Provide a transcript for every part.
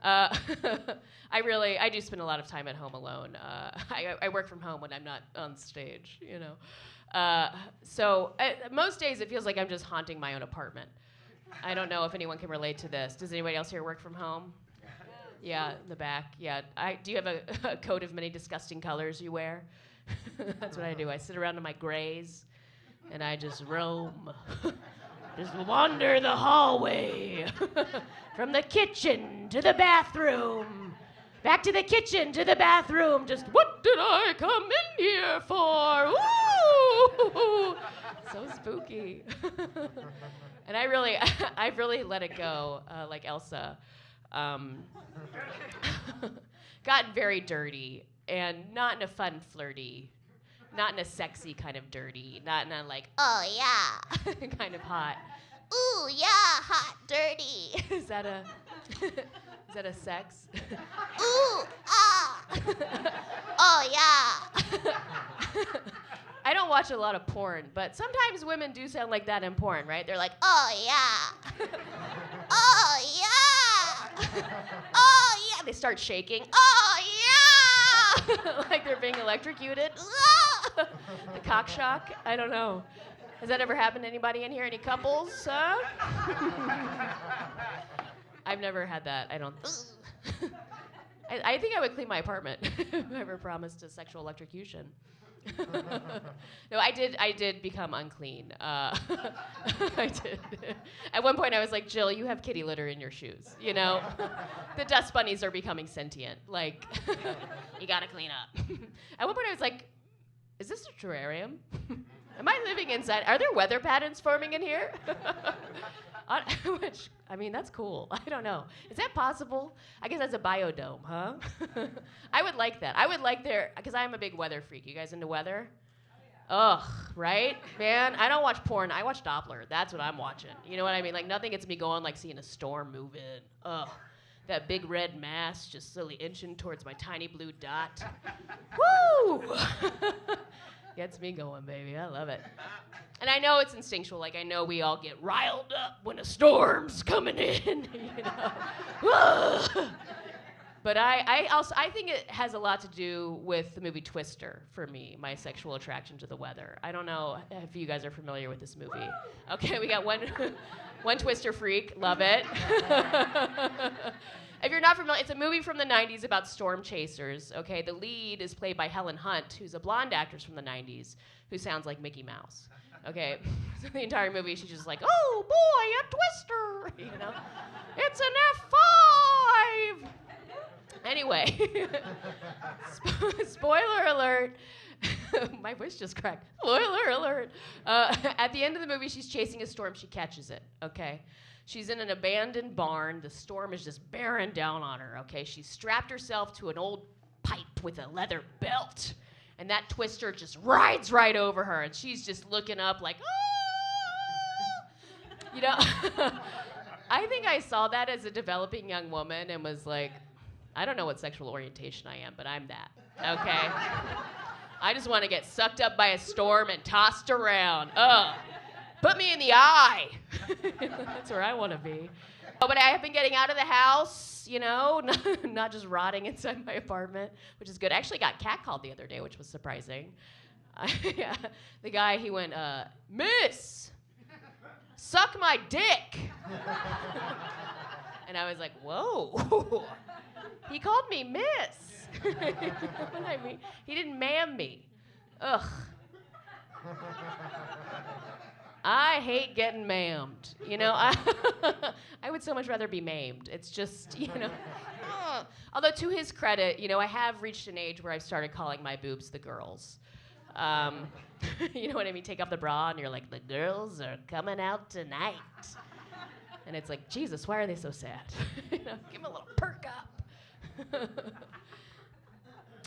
Uh, I do spend a lot of time at home alone. I work from home when I'm not on stage, you know. So most days it feels like I'm just haunting my own apartment. I don't know if anyone can relate to this. Does anybody else here work from home? Yeah, in the back. Yeah. Do you have a coat of many disgusting colors you wear? That's what I do. I sit around in my grays, and I just roam. Just wander the hallway. From the kitchen to the bathroom. Back to the kitchen to the bathroom. Just, what did I come in here for? Ooh! So spooky. And I've really let it go, like Elsa. Gotten very dirty, and not in a fun, flirty, not in a sexy kind of dirty, not in a like, oh yeah, kind of hot. Ooh yeah, hot, dirty. Is that a sex? Ooh ah. Oh yeah. I don't watch a lot of porn, but sometimes women do sound like that in porn, right? They're like, oh yeah. Oh yeah. Oh yeah. They start shaking. Oh yeah. Like they're being electrocuted. The cock shock. I don't know. Has that ever happened to anybody in here? Any couples? I've never had that. I don't. I think I would clean my apartment if I ever promised a sexual electrocution. No, I did become unclean. I did. At one point, I was like, Jill, you have kitty litter in your shoes. You know, the dust bunnies are becoming sentient. Like, you gotta clean up. At one point, I was like, is this a terrarium? Am I living inside? Are there weather patterns forming in here? Which, I mean, that's cool. I don't know. Is that possible? I guess that's a biodome, huh? I would like that. I would like because I'm a big weather freak. You guys into weather? Ugh, right? Man, I don't watch porn. I watch Doppler. That's what I'm watching. You know what I mean? Like, nothing gets me going like seeing a storm move in. Ugh. That big red mass just slowly inching towards my tiny blue dot. Woo! Gets me going, baby. I love it. And I know it's instinctual. Like, I know we all get riled up when a storm's coming in, you know. But I think it has a lot to do with the movie Twister for me, my sexual attraction to the weather. I don't know if you guys are familiar with this movie. Okay, we got one Twister freak. Love it. If you're not familiar, it's a movie from the 90s about storm chasers, okay? The lead is played by Helen Hunt, who's a blonde actress from the 90s who sounds like Mickey Mouse, okay? So the entire movie, she's just like, oh, boy, a Twister, you know? It's an F5! Anyway, spoiler alert. My voice just cracked. Spoiler alert. At the end of the movie, she's chasing a storm. She catches it, okay? She's in an abandoned barn. The storm is just bearing down on her, okay? She's strapped herself to an old pipe with a leather belt. And that Twister just rides right over her. And she's just looking up like, ah! You know, I think I saw that as a developing young woman and was like, I don't know what sexual orientation I am, but I'm that, okay? I just want to get sucked up by a storm and tossed around. Ugh. Put me in the eye. That's where I want to be. Oh, but I have been getting out of the house, you know, not just rotting inside my apartment, which is good. I actually got catcalled the other day, which was surprising. Yeah. The guy, he went, Miss, suck my dick. And I was like, whoa. He called me Miss. You know what I mean? He didn't ma'am me. Ugh. I hate getting maimed. You know, I would so much rather be maimed. It's just, you know. Although to his credit, you know, I have reached an age where I've started calling my boobs the girls. You know what I mean? Take off the bra and you're like, the girls are coming out tonight. And it's like, Jesus, why are they so sad? You know, give them a little perk up.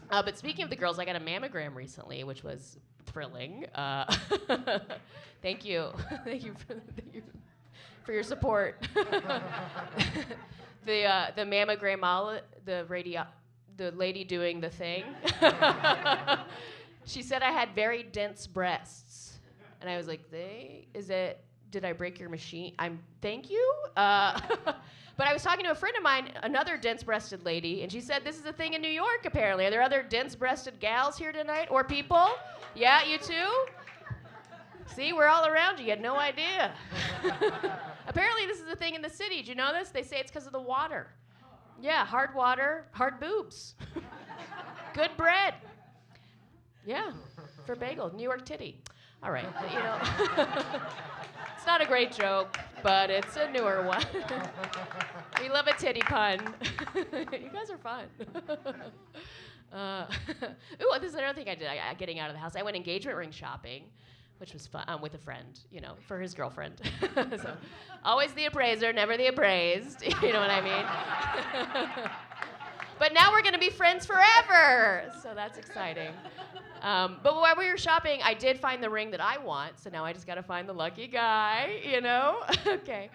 But speaking of the girls, I got a mammogram recently, which was thrilling. Thank you. Thank you for your support. The mammogram, the lady doing the thing. She said I had very dense breasts, and I was like, did I break your machine? Thank you. But I was talking to a friend of mine, another dense-breasted lady, and she said this is a thing in New York, apparently. Are there other dense-breasted gals here tonight, or people? Yeah, you too? See, we're all around you. You had no idea. Apparently, this is a thing in the city. Do you know this? They say it's because of the water. Yeah, hard water, hard boobs. Good bread. Yeah, for bagel, New York titty. All right, you know. It's not a great joke, but it's a newer one. We love a titty pun. You guys are fun. Ooh, this is another thing I did getting out of the house. I went engagement ring shopping, which was fun, with a friend, you know, for his girlfriend. So, always the appraiser, never the appraised. You know what I mean? But now we're going to be friends forever. So that's exciting. But while we were shopping, I did find the ring that I want. So now I just got to find the lucky guy, you know? Okay.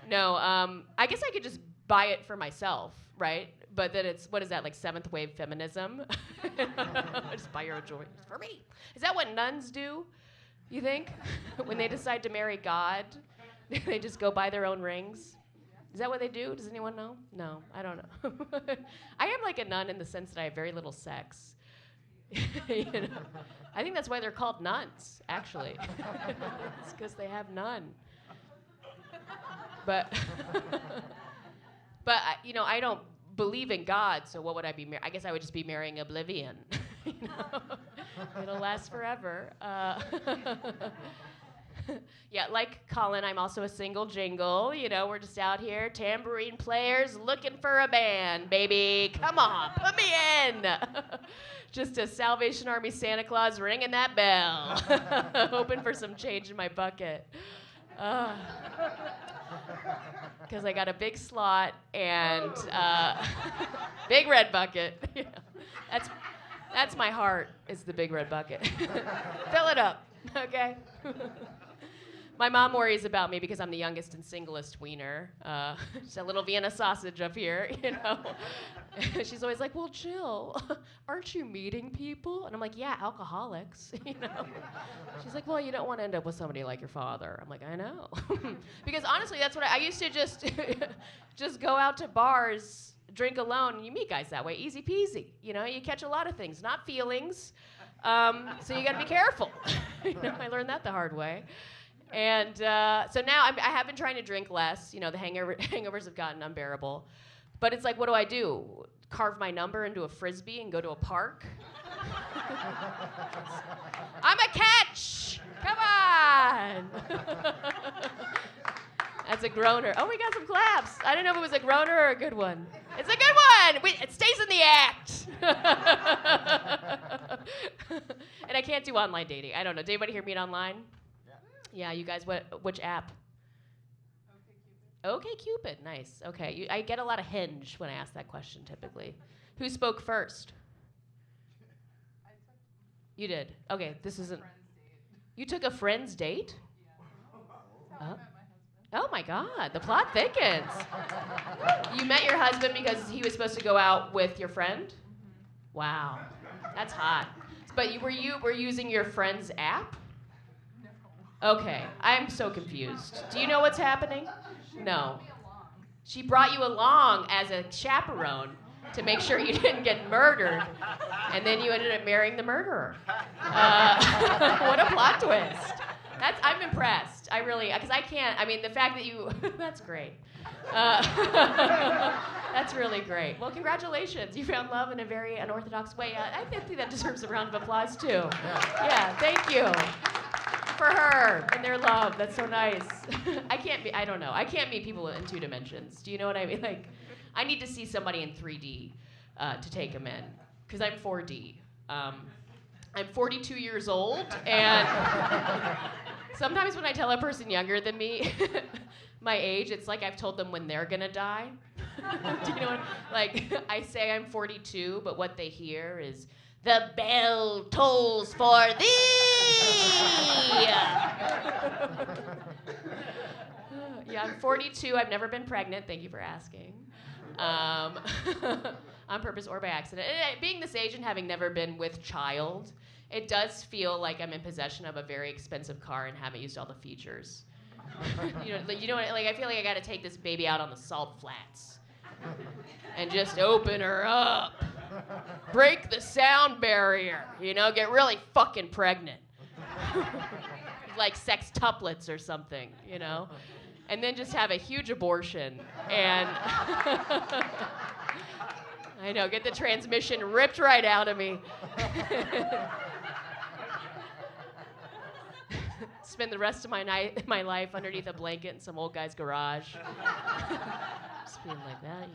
No, I guess I could just buy it for myself, right? But then it's, what is that, like seventh wave feminism? Just buy your own jewelry for me. Is that what nuns do, you think? When they decide to marry God, they just go buy their own rings? Is that what they do? Does anyone know? No, I don't know. I am like a nun in the sense that I have very little sex. You know? I think that's why they're called nuns, actually. It's because they have none. But you know, I don't believe in God, so what would I be I guess I would just be marrying oblivion. You know? It'll last forever. Yeah, like Colin, I'm also a single jingle. You know, we're just out here, tambourine players looking for a band, baby. Come on, put me in. Just a Salvation Army Santa Claus ringing that bell. Hoping for some change in my bucket. Because I got a big slot and big red bucket. You know, that's my heart, is the big red bucket. Fill it up, okay? My mom worries about me because I'm the youngest and singlest Weiner. Just a little Vienna sausage up here, you know. She's always like, well, Jill, aren't you meeting people? And I'm like, yeah, alcoholics, you know. She's like, well, you don't want to end up with somebody like your father. I'm like, I know. Because honestly, that's what I used to just go out to bars, drink alone, and you meet guys that way, easy peasy. You know, you catch a lot of things, not feelings. So you got to be careful. You know, I learned that the hard way. And so now I have been trying to drink less. You know, the hangovers have gotten unbearable. But it's like, what do I do? Carve my number into a Frisbee and go to a park? I'm a catch! Come on! That's a groaner. Oh, we got some claps. I don't know if it was a groaner or a good one. It's a good one! It stays in the act! And I can't do online dating. I don't know. Did anybody here meet online? Yeah, you guys, which app? OkCupid, nice. Okay, I get a lot of Hinge when I ask that question, typically. Who spoke first? You did. Okay, this isn't. You took a friend's date? Yeah. Oh my God, the plot thickens. You met your husband because he was supposed to go out with your friend? Mm-hmm. Wow, that's hot. But were using your friend's app? Okay, I'm so confused. Do you know what's happening? No. She brought you along as a chaperone to make sure you didn't get murdered, and then you ended up marrying the murderer. What a plot twist. I'm impressed. I really, because I can't, I mean, the fact that you, that's great. That's really great. Well, congratulations. You found love in a very unorthodox way. I think that deserves a round of applause, too. Yeah, thank you. For her and their love. That's so nice. I don't know. I can't meet people in 2 dimensions. Do you know what I mean? Like, I need to see somebody in 3D to take them in, because I'm 4D. I'm 42 years old, and sometimes when I tell a person younger than me my age, it's like I've told them when they're gonna die. Do you know what? Like, I say I'm 42, but what they hear is, the bell tolls for thee! Yeah, I'm 42. I've never been pregnant. Thank you for asking. I'm on purpose or by accident. And being this age and having never been with child, it does feel like I'm in possession of a very expensive car and haven't used all the features. You know, like I feel like I got to take this baby out on the salt flats and just open her up, break the sound barrier, you know, get really fucking pregnant, like sextuplets or something, you know, and then just have a huge abortion and I know, get the transmission ripped right out of me. Spend the rest of my life underneath a blanket in some old guy's garage. Just being like that.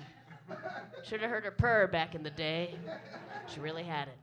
Should have heard her purr back in the day. She really had it.